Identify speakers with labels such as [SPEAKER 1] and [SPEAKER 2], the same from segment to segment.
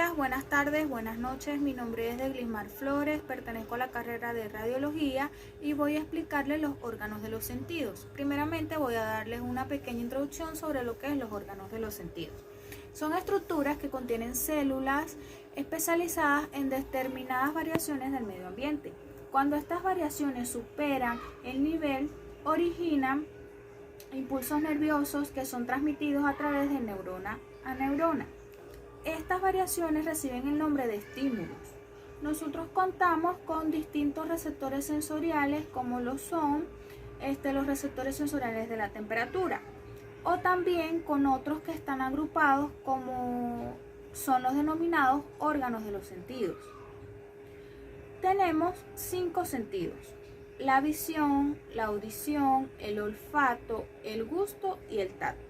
[SPEAKER 1] días, buenas tardes, buenas noches. Mi nombre es Deglismar Flores, pertenezco a la carrera de radiología y voy a explicarles los órganos de los sentidos. Primeramente voy a darles una pequeña introducción sobre lo que es los órganos de los sentidos. Son estructuras que contienen células especializadas en determinadas variaciones del medio ambiente. Cuando estas variaciones superan el nivel, originan impulsos nerviosos que son transmitidos a través de neurona a neurona. Estas variaciones reciben el nombre de estímulos. Nosotros contamos con distintos receptores sensoriales como lo son los receptores sensoriales de la temperatura o también con otros que están agrupados como son los denominados órganos de los sentidos. Tenemos 5 sentidos: la visión, la audición, el olfato, el gusto y el tacto.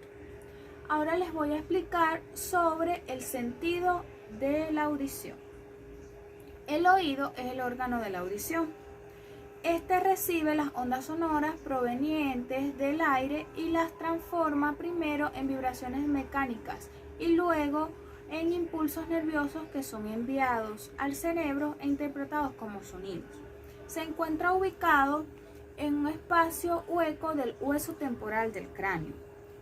[SPEAKER 1] Ahora les voy a explicar sobre el sentido de la audición. El oído es el órgano de la audición. Este recibe las ondas sonoras provenientes del aire y las transforma primero en vibraciones mecánicas y luego en impulsos nerviosos que son enviados al cerebro e interpretados como sonidos. Se encuentra ubicado en un espacio hueco del hueso temporal del cráneo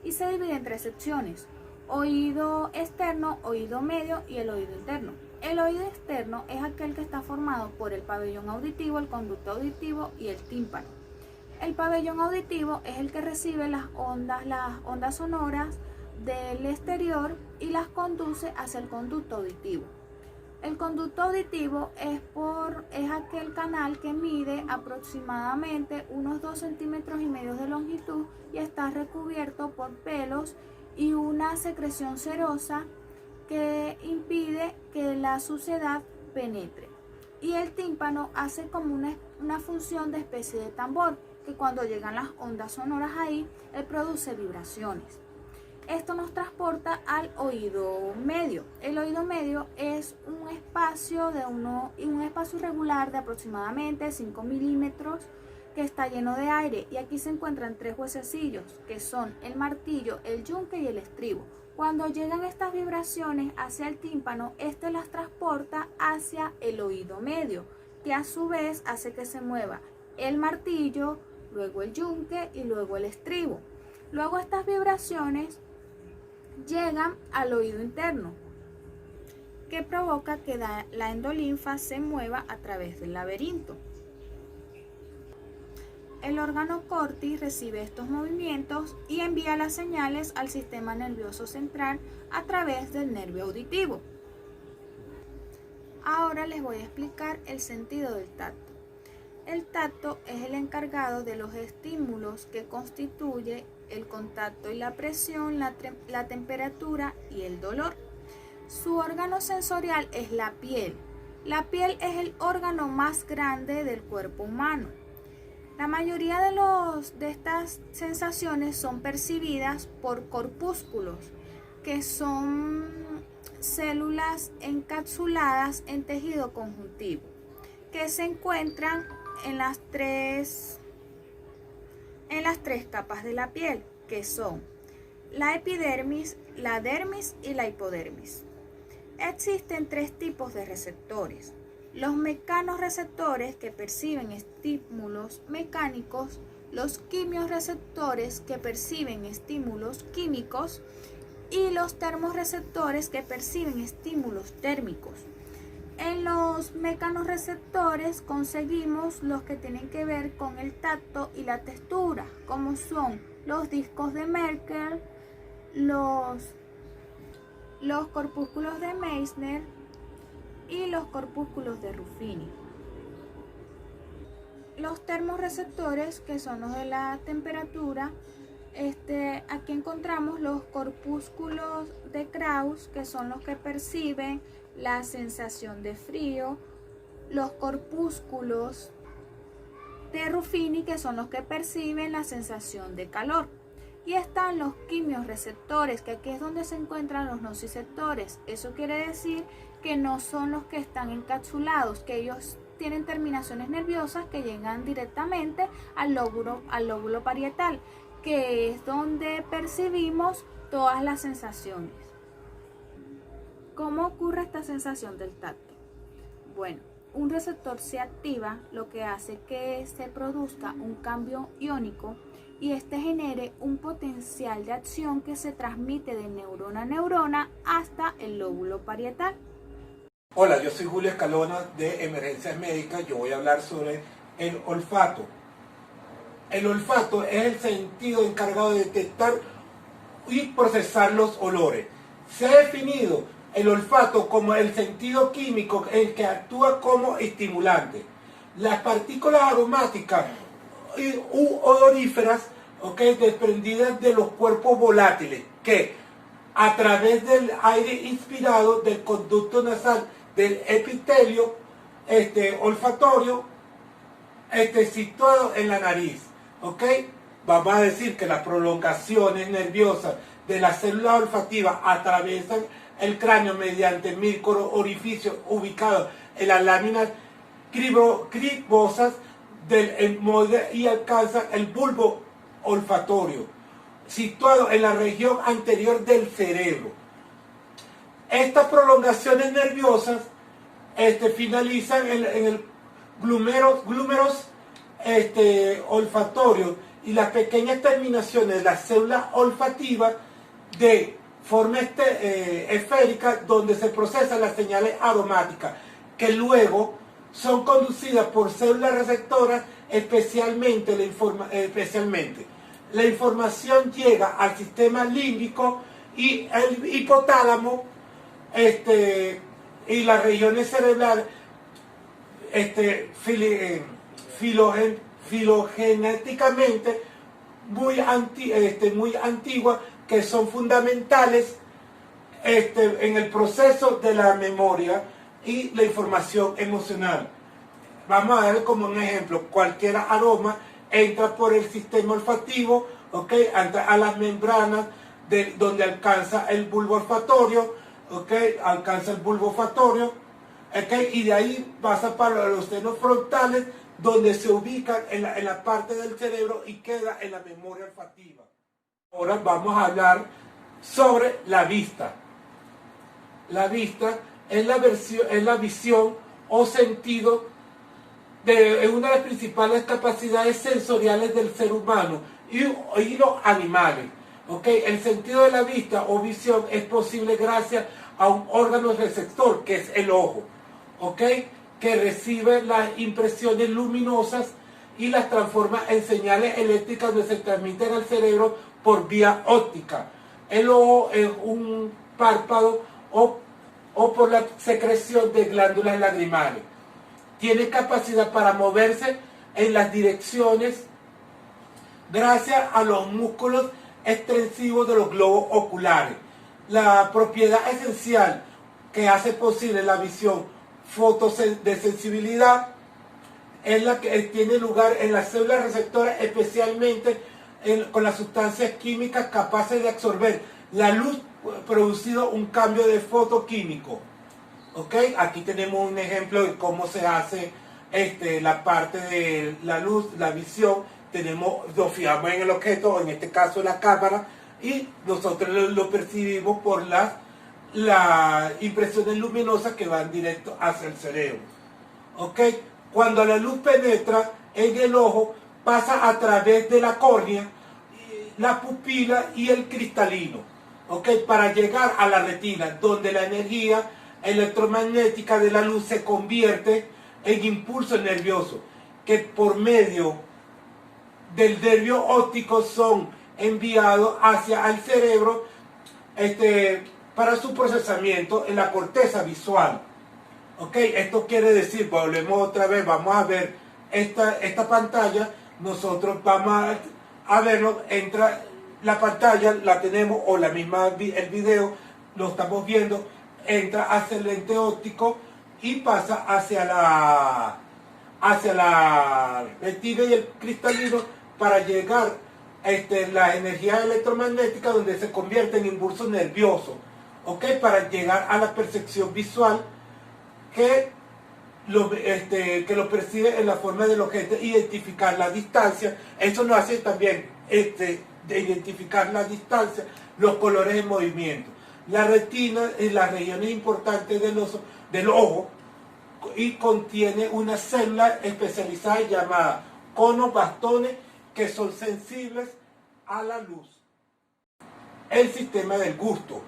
[SPEAKER 1] y se divide en 3 secciones: oído externo, oído medio y el oído interno. El oído externo es aquel que está formado por el pabellón auditivo, el conducto auditivo y el tímpano. El pabellón auditivo es el que recibe las ondas sonoras del exterior y las conduce hacia el conducto auditivo. El conducto auditivo es aquel canal que mide aproximadamente unos 2,5 centímetros de longitud y está recubierto por pelos y una secreción serosa que impide que la suciedad penetre. Y el tímpano hace como una función de especie de tambor, que cuando llegan las ondas sonoras ahí, él produce vibraciones. Esto nos transporta al oído medio. El oído medio es un espacio irregular de aproximadamente 5 milímetros que está lleno de aire, y aquí se encuentran 3 huesecillos que son el martillo, el yunque y el estribo. Cuando llegan estas vibraciones hacia el tímpano, este las transporta hacia el oído medio, que a su vez hace que se mueva el martillo, luego el yunque y luego el estribo. Luego estas vibraciones llegan al oído interno, que provoca que la endolinfa se mueva a través del laberinto. El órgano cortis recibe estos movimientos y envía las señales al sistema nervioso central a través del nervio auditivo. Ahora les voy a explicar el sentido del tacto. El tacto es el encargado de los estímulos que constituye el contacto y la presión, la temperatura y el dolor. Su órgano sensorial es la piel. La piel es el órgano más grande del cuerpo humano. La mayoría de estas sensaciones son percibidas por corpúsculos, que son células encapsuladas en tejido conjuntivo, que se encuentran en las tres capas de la piel, que son la epidermis, la dermis y la hipodermis. Existen 3 tipos de receptores: los mecanorreceptores, que perciben estímulos mecánicos; los quimiorreceptores, que perciben estímulos químicos; y los termorreceptores, que perciben estímulos térmicos. En los mecanorreceptores conseguimos los que tienen que ver con el tacto y la textura, como son los discos de Merkel, los corpúsculos de Meissner y los corpúsculos de Ruffini. Los termorreceptores, que son los de la temperatura, aquí encontramos los corpúsculos de Krauss, que son los que perciben la sensación de frío; los corpúsculos de Ruffini, que son los que perciben la sensación de calor. Y están los quimiorreceptores, que aquí es donde se encuentran los nociceptores. Eso quiere decir que no son los que están encapsulados, que ellos tienen terminaciones nerviosas que llegan directamente al lóbulo parietal, que es donde percibimos todas las sensaciones. ¿Cómo ocurre esta sensación del tacto? Bueno, un receptor se activa, lo que hace que se produzca un cambio iónico y este genere un potencial de acción que se transmite de neurona a neurona hasta el lóbulo parietal.
[SPEAKER 2] Hola, yo soy Julio Escalona de Emergencias Médicas. Yo voy a hablar sobre el olfato. El olfato es el sentido encargado de detectar y procesar los olores. Se ha definido el olfato como el sentido químico el que actúa como estimulante. Las partículas aromáticas u odoríferas, desprendidas de los cuerpos volátiles que a través del aire inspirado del conducto nasal del epitelio olfatorio situado en la nariz. Vamos a decir que las prolongaciones nerviosas de las células olfativas atravesan el cráneo mediante micro orificios ubicados en las láminas cribosas del etmoide y alcanzan el bulbo olfatorio, situado en la región anterior del cerebro. Estas prolongaciones nerviosas finalizan en el glúmeros olfatorios y las pequeñas terminaciones de las células olfativas de forma esférica, donde se procesan las señales aromáticas que luego son conducidas por células receptoras. Especialmente la información llega al sistema límbico y el hipotálamo y las regiones cerebrales filogenéticamente muy antiguas, que son fundamentales en el proceso de la memoria y la información emocional. Vamos a ver como un ejemplo: cualquier aroma entra por el sistema olfativo, entra a las membranas donde alcanza el bulbo olfatorio, y de ahí pasa para los senos frontales, donde se ubican en la parte del cerebro y queda en la memoria olfativa. Ahora vamos a hablar sobre la vista. La vista es la visión o sentido es una de las principales capacidades sensoriales del ser humano y los animales. El sentido de la vista o visión es posible gracias a un órgano receptor, que es el ojo, que recibe las impresiones luminosas y las transforma en señales eléctricas donde se transmiten al cerebro por vía óptica. El ojo es un párpado o por la secreción de glándulas lagrimales. Tiene capacidad para moverse en las direcciones gracias a los músculos extensivos de los globos oculares. La propiedad esencial que hace posible la visión de sensibilidad es la que tiene lugar en las células receptoras, especialmente con las sustancias químicas capaces de absorber la luz, producido un cambio de fotoquímico. Aquí tenemos un ejemplo de cómo se hace la parte de la luz, la visión. Nos fijamos en el objeto, en este caso la cámara, y nosotros lo percibimos por las impresiones luminosas que van directo hacia el cerebro. Cuando la luz penetra en el ojo, pasa a través de la córnea, la pupila y el cristalino, para llegar a la retina, donde la energía electromagnética de la luz se convierte en impulsos nerviosos, que por medio del nervio óptico son enviados hacia el cerebro para su procesamiento en la corteza visual. Esto quiere decir, volvemos otra vez, vamos a ver esta pantalla. Nosotros vamos a verlo, entra la pantalla, la tenemos, o la misma, el video, lo estamos viendo, entra hacia el lente óptico y pasa hacia la retina y el cristalino para llegar la energía electromagnética, donde se convierte en impulso nervioso, para llegar a la percepción visual que lo percibe en la forma del objeto, identificar la distancia. Eso nos hace también de identificar la distancia, los colores en movimiento. la retina y las regiones importantes del ojo, y contiene una célula especializada llamada conos bastones que son sensibles a la luz. El sistema del gusto,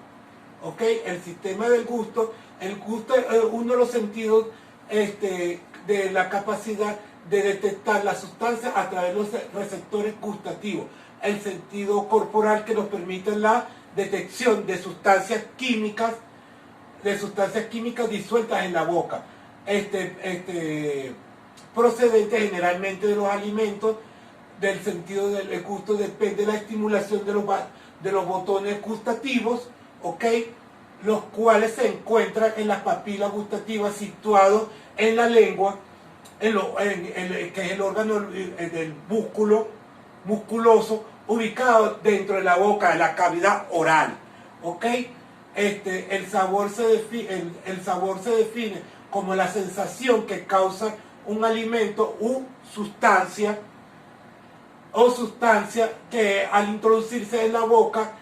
[SPEAKER 2] ¿ok? El sistema del gusto, el gusto es uno de los sentidos de la capacidad de detectar la sustancia a través de los receptores gustativos, el sentido corporal que nos permite la detección de sustancias químicas disueltas en la boca, procedentes generalmente de los alimentos. Del sentido del gusto depende de la estimulación de los botones gustativos, ¿ok? Los cuales se encuentran en las papilas gustativas situados en la lengua, que es el órgano del músculo musculoso ubicado dentro de la boca, de la cavidad oral, ¿ok? El sabor se define como la sensación que causa un alimento u sustancia que al introducirse en la boca,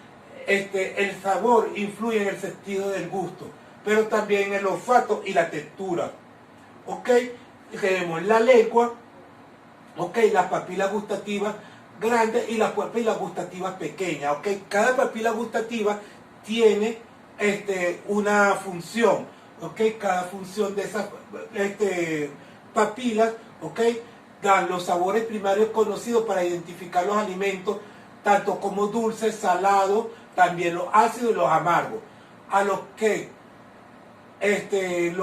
[SPEAKER 2] el sabor influye en el sentido del gusto, pero también en el olfato y la textura, ¿ok? Tenemos la lengua, ¿ok? Las papilas gustativas grandes y las papilas gustativas pequeñas, ¿ok? Cada papila gustativa tiene una función, ¿ok? Cada función de esas papilas, ¿ok? Dan los sabores primarios conocidos para identificar los alimentos, tanto como dulces, salados, también los ácidos y los amargos, a los que desde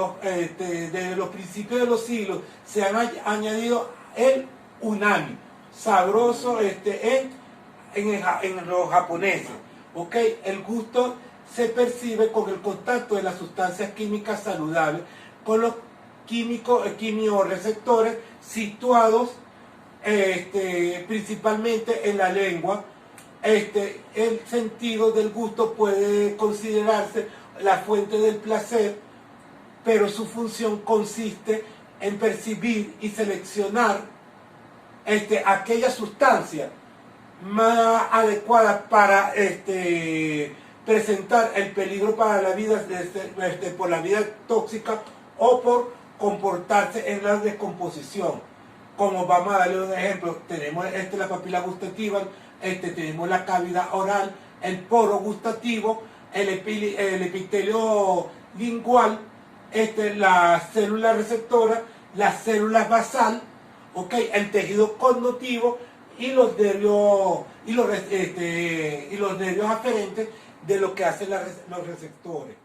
[SPEAKER 2] los principios de los siglos se han añadido el umami, sabroso en los japoneses, ¿ok? El gusto se percibe con el contacto de las sustancias químicas saludables con los quimiorreceptores situados principalmente en la lengua. El sentido del gusto puede considerarse la fuente del placer, pero su función consiste en percibir y seleccionar aquella sustancia más adecuada para presentar el peligro para la vida, por la vida tóxica o por comportarse en la descomposición. Como vamos a darle un ejemplo, tenemos la papila gustativa, tenemos la cavidad oral, el poro gustativo, el epitelio lingual, la célula receptora, las células basal, ¿okay? El tejido cognitivo y los nervios aferentes de lo que hacen los receptores.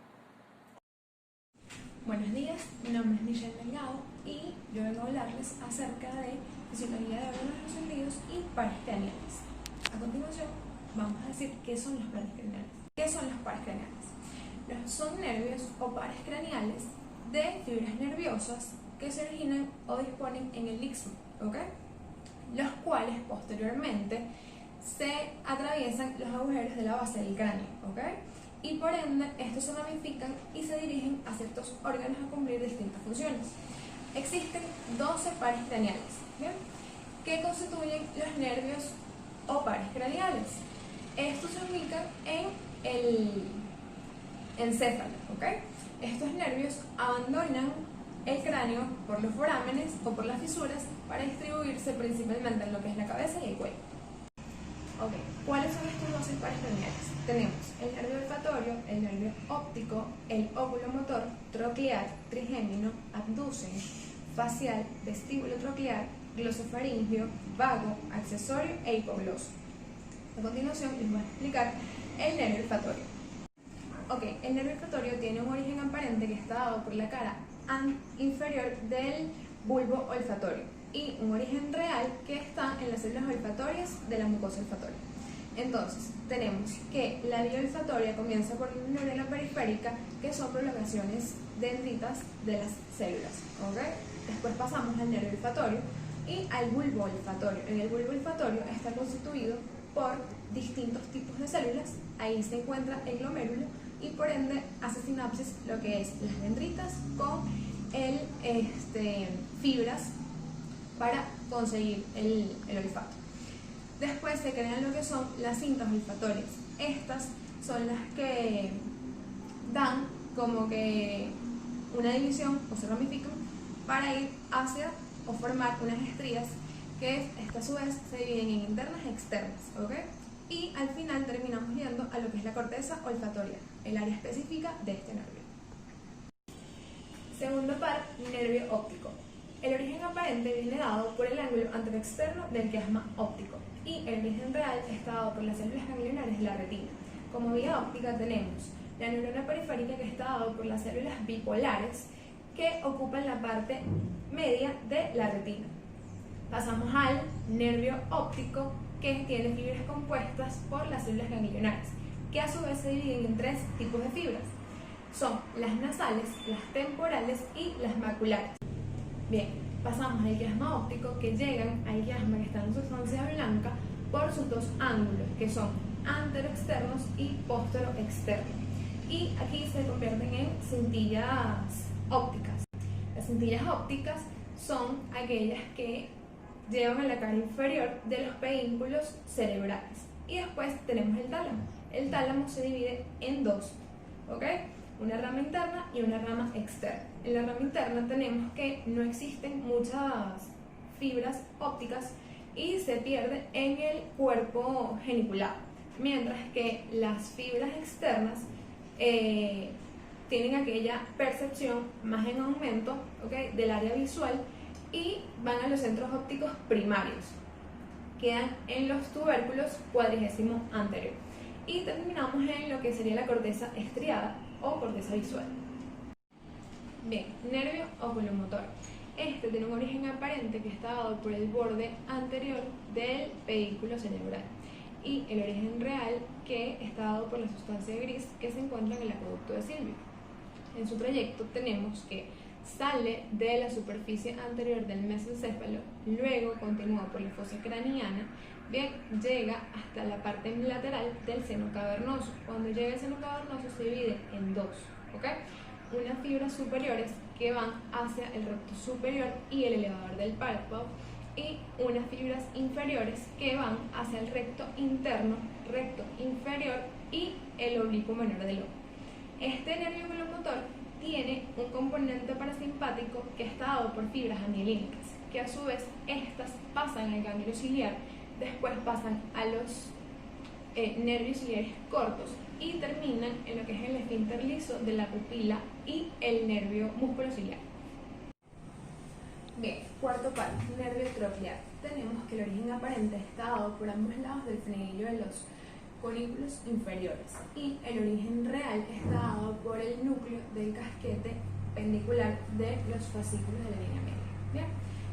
[SPEAKER 3] Buenos días, mi nombre es Michelle Delgado y yo vengo a hablarles acerca de fisiología de órganos de los sentidos y pares craneales. A continuación, vamos a decir qué son los pares craneales. ¿Qué son los pares craneales? Son nervios o pares craneales de fibras nerviosas que se originan o disponen en el istmo, ¿ok? Los cuales posteriormente se atraviesan los agujeros de la base del cráneo, ¿ok? Y por ende, estos se ramifican y se dirigen a ciertos órganos a cumplir distintas funciones. Existen 12 pares craneales, ¿bien? Que constituyen los nervios o pares craneales. Estos se ubican en el encéfalo, ¿ok? Estos nervios abandonan el cráneo por los forámenes o por las fisuras para distribuirse principalmente en lo que es la cabeza y el cuello. Ok, ¿cuáles son estos 12 pares craneales? Tenemos el nervio olfatorio, el nervio óptico, el oculomotor, troclear, trigémino, abducen, facial, vestíbulo troclear, glosofaringio, vago, accesorio e hipogloso. A continuación les voy a explicar el nervio olfatorio. Ok, el nervio olfatorio tiene un origen aparente que está dado por la cara inferior del bulbo olfatorio y un origen real que está en las células olfatorias de la mucosa olfatoria. Entonces, tenemos que la vía olfatoria comienza por una neurona periférica que son prolongaciones dendritas de las células, ¿ok? Después pasamos al nervio olfatorio y al bulbo olfatorio. En el bulbo olfatorio está constituido por distintos tipos de células, ahí se encuentra el glomérulo y por ende hace sinapsis lo que es las dendritas con fibras para conseguir el olfato. Después se crean lo que son las cintas olfatorias. Estas son las que dan como que una división o se ramifican para ir hacia o formar unas estrías que a su vez se dividen en internas y externas, ¿ok? Y al final terminamos yendo a lo que es la corteza olfatoria, el área específica de este nervio. Segundo par, nervio óptico. El origen aparente viene dado por el ángulo anteroexterno del quiasma óptico y el origen real está dado por las células ganglionares de la retina. Como vía óptica tenemos la neurona periférica, que está dado por las células bipolares que ocupan la parte media de la retina. Pasamos al nervio óptico, que tiene fibras compuestas por las células ganglionares, que a su vez se dividen en 3 tipos de fibras. Son las nasales, las temporales y las maculares. Bien, pasamos al quiasma óptico, que llegan al quiasma que está en sustancia blanca por sus 2 ángulos, que son anteroexternos y postero-externos. Y aquí se convierten en cintillas ópticas. Las cintillas ópticas son aquellas que llevan a la cara inferior de los pedúnculos cerebrales. Y después tenemos el tálamo. El tálamo se divide en 2, ¿ok? Una rama interna y una rama externa. En la rama interna tenemos que no existen muchas fibras ópticas y se pierde en el cuerpo geniculado, mientras que las fibras externas tienen aquella percepción más en aumento, ¿okay?, del área visual, y van a los centros ópticos primarios, quedan en los tubérculos cuadrigésimo anterior, y terminamos en lo que sería la corteza estriada o corteza visual. Bien, nervio oculomotor. Este tiene un origen aparente que está dado por el borde anterior del pedúnculo cerebral, y el origen real que está dado por la sustancia gris que se encuentra en el acueducto de Silvio. En su trayecto tenemos que sale de la superficie anterior del mesencéfalo, luego continúa por la fosa craneana, bien, llega hasta la parte lateral del seno cavernoso. Cuando llega al seno cavernoso se divide en 2, ¿ok? Unas fibras superiores que van hacia el recto superior y el elevador del párpado, y unas fibras inferiores que van hacia el recto interno, recto inferior y el oblicuo menor del ojo. Este nervio oculomotor tiene un componente parasimpático que está dado por fibras amielínicas, que a su vez estas pasan al ganglio ciliar, después pasan a los nervios ciliares cortos y terminan en lo que es el esfínter liso de la pupila y el nervio músculo ciliar. Bien, cuarto par, nervio troqulear. Tenemos que el origen aparente está dado por ambos lados del frenillo de los conículos inferiores, y el origen real está dado por el núcleo del casquete pendicular de los fascículos de la línea media.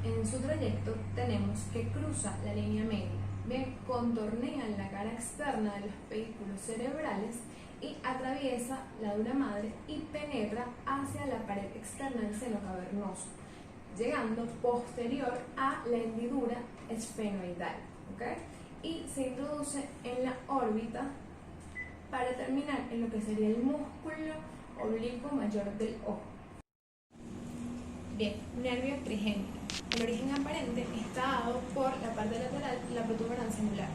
[SPEAKER 3] Bien, en su trayecto tenemos que cruza la línea media, bien, contornea la cara externa de los pedúnculos cerebrales y atraviesa la dura madre y penetra hacia la pared externa del seno cavernoso, llegando posterior a la hendidura esfenoidal, ¿ok? Y se introduce en la órbita para terminar en lo que sería el músculo oblicuo mayor del ojo. Bien, nervio trigémino. El origen aparente está dado por la parte lateral, la protuberancia anular,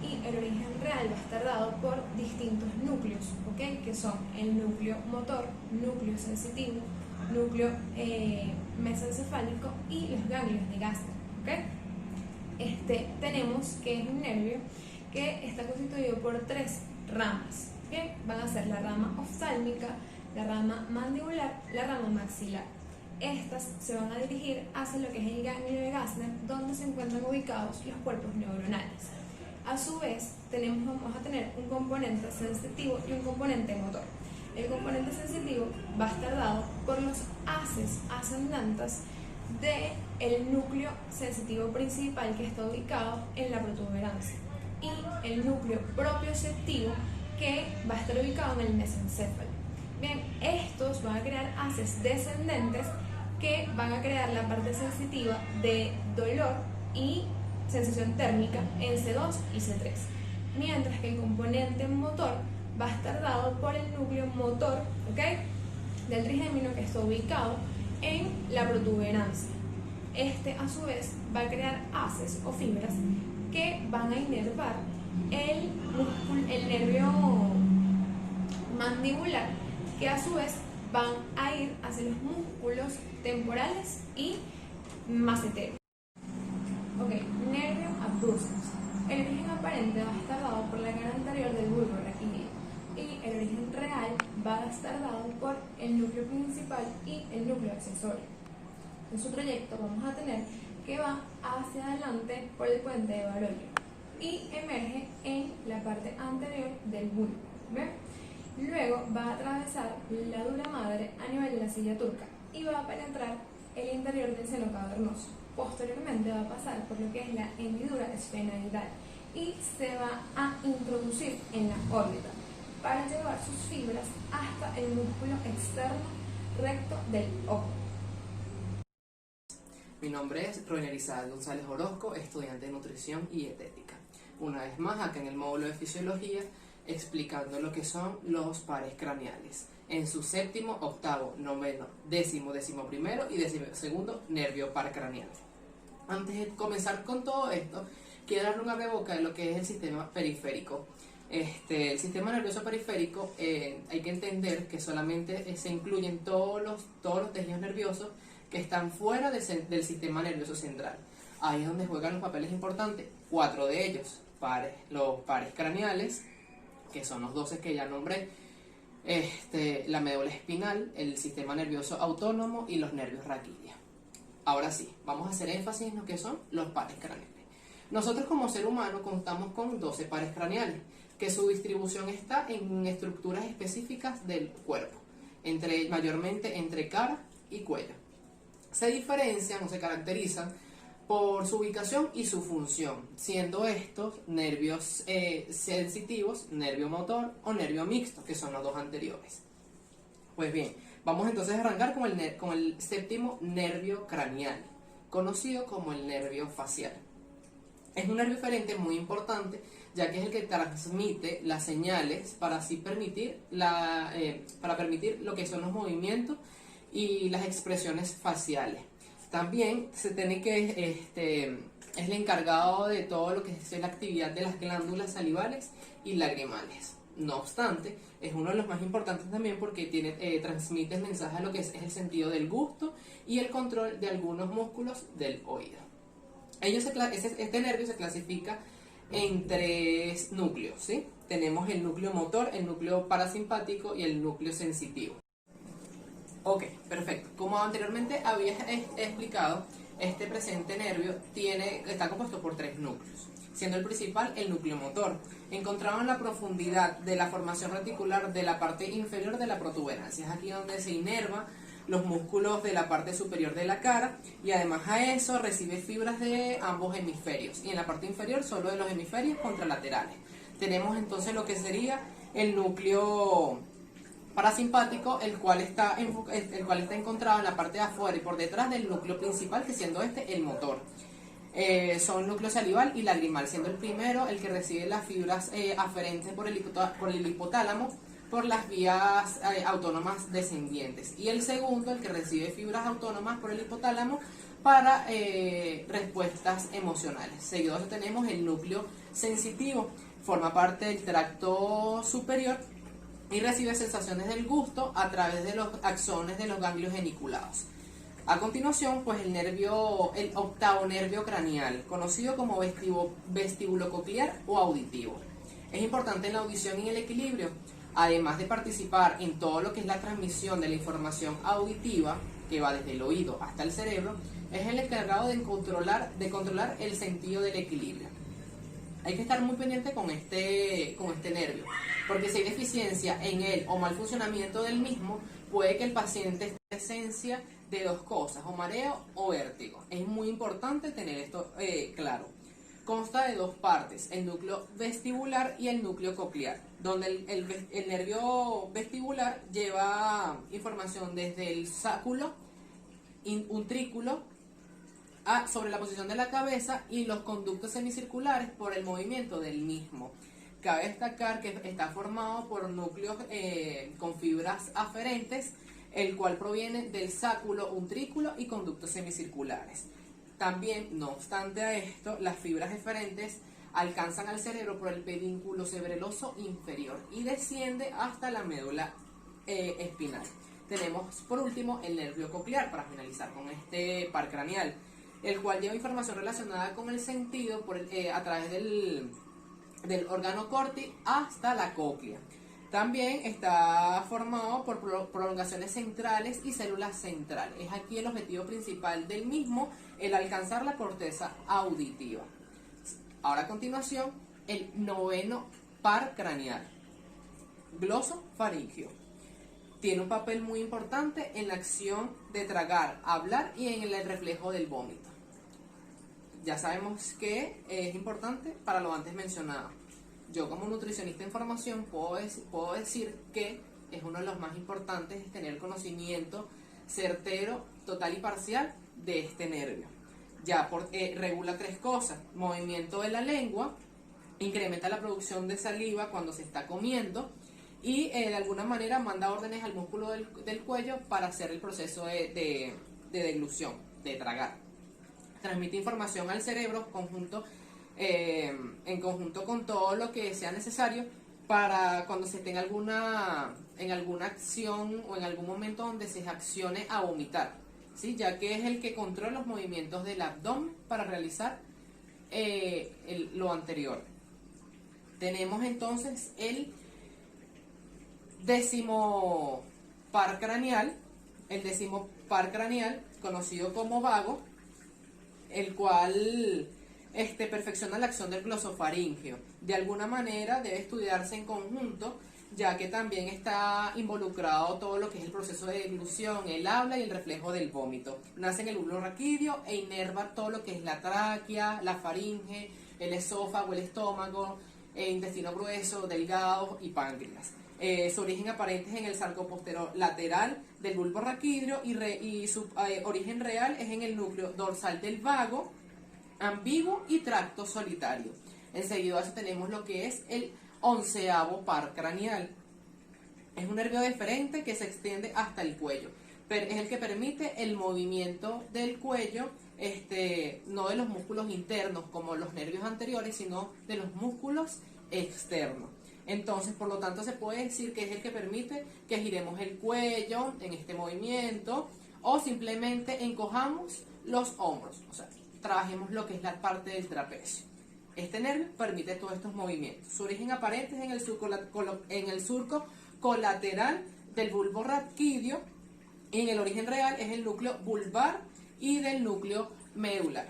[SPEAKER 3] y el origen real va a estar dado por distintos núcleos, ¿ok?, que son el núcleo motor, núcleo sensitivo, núcleo mesencefálico y los ganglios de Gassner, ¿ok? Tenemos que es un nervio que está constituido por 3 ramas, ¿bien? Van a ser la rama oftálmica, la rama mandibular, la rama maxilar. Estas se van a dirigir hacia lo que es el ganglio de Gassner, donde se encuentran ubicados los cuerpos neuronales. A su vez, vamos a tener un componente sensitivo y un componente motor. El componente sensitivo va a estar dado por los haces ascendentes del núcleo sensitivo principal, que está ubicado en la protuberancia, y el núcleo propioceptivo, que va a estar ubicado en el mesencéfalo. Bien, estos van a crear haces descendentes que van a crear la parte sensitiva de dolor y sensación térmica en C2 y C3, mientras que el componente motor va a estar dado por el núcleo motor, ¿ok?, del trigémino, que está ubicado en la protuberancia. A su vez va a crear haces o fibras que van a inervar el nervio mandibular, que a su vez van a ir hacia los músculos temporales y maceteros. Ok, nervio abducens. El origen aparente va a estar dado por la cara anterior del bulbo raquídeo y el origen real va a estar dado por el núcleo principal y el núcleo accesorio. En su trayecto vamos a tener que va hacia adelante por el puente de Baroglio y emerge en la parte anterior del bulbo. ¿Ven? Luego va a atravesar la dura madre a nivel de la silla turca y va a penetrar el interior del seno cavernoso. Posteriormente va a pasar por lo que es la hendidura esfenoidal y se va a introducir en la órbita para llevar sus fibras hasta el músculo externo recto del ojo.
[SPEAKER 4] Mi nombre es Roiner Isaac González Orozco, estudiante de nutrición y dietética. Una vez más acá en el módulo de fisiología explicando lo que son los pares craneales en su séptimo, octavo, noveno, décimo primero y décimo segundo nervio par craneal. Antes de comenzar con todo esto, quiero darle una reboca de lo que es el sistema periférico. El sistema nervioso periférico, hay que entender que solamente se incluyen todos los tejidos nerviosos que están fuera del sistema nervioso central. Ahí es donde juegan los papeles importantes, 4 de ellos, los pares craneales, que son los 12 que ya nombré, la médula espinal, el sistema nervioso autónomo y los nervios raquídeos. Ahora sí, vamos a hacer énfasis en lo que son los pares craneales. Nosotros como ser humano contamos con 12 pares craneales, que su distribución está en estructuras específicas del cuerpo, mayormente entre cara y cuello. Se diferencian o se caracterizan por su ubicación y su función, siendo estos nervios sensitivos, nervio motor o nervio mixto, que son los dos anteriores. Pues bien, vamos entonces a arrancar con el séptimo nervio craneal, conocido como el nervio facial. Es un nervio diferente muy importante, ya que es el que transmite las señales para así permitir lo que son los movimientos y las expresiones faciales. También se tiene que es el encargado de todo lo que es la actividad de las glándulas salivales y lagrimales. No obstante, es uno de los más importantes también porque transmite el mensaje a lo que es el sentido del gusto y el control de algunos músculos del oído. Este nervio se clasifica en 3 núcleos, ¿sí? Tenemos el núcleo motor, el núcleo parasimpático y el núcleo sensitivo. Ok, perfecto. Como anteriormente había explicado, este presente nervio está compuesto por 3 núcleos, siendo el principal el núcleo motor, encontrado en la profundidad de la formación reticular de la parte inferior de la protuberancia. Es aquí donde se inerva los músculos de la parte superior de la cara y además a eso recibe fibras de ambos hemisferios y en la parte inferior solo de los hemisferios contralaterales. Tenemos entonces lo que sería el núcleo parasimpático, el cual está encontrado en la parte de afuera y por detrás del núcleo principal, que siendo el motor. Son núcleo salival y lagrimal, siendo el primero el que recibe las fibras aferentes por el hipotálamo por las vías autónomas descendientes y el segundo el que recibe fibras autónomas por el hipotálamo para respuestas emocionales. Seguido tenemos el núcleo sensitivo, forma parte del tracto superior y recibe sensaciones del gusto a través de los axones de los ganglios geniculados. A continuación, pues el octavo nervio craneal, conocido como vestíbulo coclear o auditivo. Es importante en la audición y el equilibrio, además de participar en todo lo que es la transmisión de la información auditiva, que va desde el oído hasta el cerebro, es el encargado de controlar el sentido del equilibrio. Hay que estar muy pendiente con este nervio, porque si hay deficiencia en él o mal funcionamiento del mismo, puede que el paciente esté en presencia de 2 cosas, o mareo o vértigo. Es muy importante tener esto claro. Consta de 2 partes, el núcleo vestibular y el núcleo coclear, donde el nervio vestibular lleva información desde el sáculo, untrículo, sobre la posición de la cabeza y los conductos semicirculares por el movimiento del mismo. Cabe destacar que está formado por núcleos con fibras aferentes, el cual proviene del sáculo, untrículo y conductos semicirculares. También, no obstante a esto, las fibras eferentes alcanzan al cerebro por el pedúnculo cerebeloso inferior y desciende hasta la médula espinal. Tenemos por último el nervio coclear para finalizar con este par craneal, el cual lleva información relacionada con el sentido a través del órgano corti hasta la cóclea. También está formado por prolongaciones centrales y células centrales. Es aquí el objetivo principal del mismo, el alcanzar la corteza auditiva. Ahora a continuación, el noveno par craneal, glosofaringio. Tiene un papel muy importante en la acción de tragar, hablar y en el reflejo del vómito. Ya sabemos que es importante para lo antes mencionado. Yo como nutricionista en formación puedo decir que es uno de los más importantes tener conocimiento certero, total y parcial de este nervio. Ya regula 3 cosas: movimiento de la lengua, incrementa la producción de saliva cuando se está comiendo y de alguna manera manda órdenes al músculo del cuello para hacer el proceso de deglución, de tragar. Transmite información al cerebro en conjunto con todo lo que sea necesario para cuando se tenga en alguna acción o en algún momento donde se accione a vomitar, ¿sí? Ya que es el que controla los movimientos del abdomen para realizar lo anterior. Tenemos entonces el décimo par craneal, conocido como vago, el cual perfecciona la acción del glosofaringio. De alguna manera debe estudiarse en conjunto, ya que también está involucrado todo lo que es el proceso de deglución, el habla y el reflejo del vómito. Nace en el bulbo raquídeo e inerva todo lo que es la tráquea, la faringe, el esófago, el estómago, el intestino grueso, delgado y páncreas. Su origen aparente es en el sarcoposterior lateral del bulbo raquídeo y su origen real es en el núcleo dorsal del vago, ambiguo y tracto solitario. Enseguida a eso tenemos lo que es el 11º par craneal. Es un nervio deferente que se extiende hasta el cuello, pero es el que permite el movimiento del cuello, no de los músculos internos como los nervios anteriores, sino de los músculos externos. Entonces, por lo tanto, se puede decir que es el que permite que giremos el cuello en este movimiento o simplemente encojamos los hombros, o sea, trabajemos lo que es la parte del trapecio. Este nervio permite todos estos movimientos. Su origen aparente es en el surco colateral del bulbo raquídeo y en el origen real es el núcleo vulvar y del núcleo medular.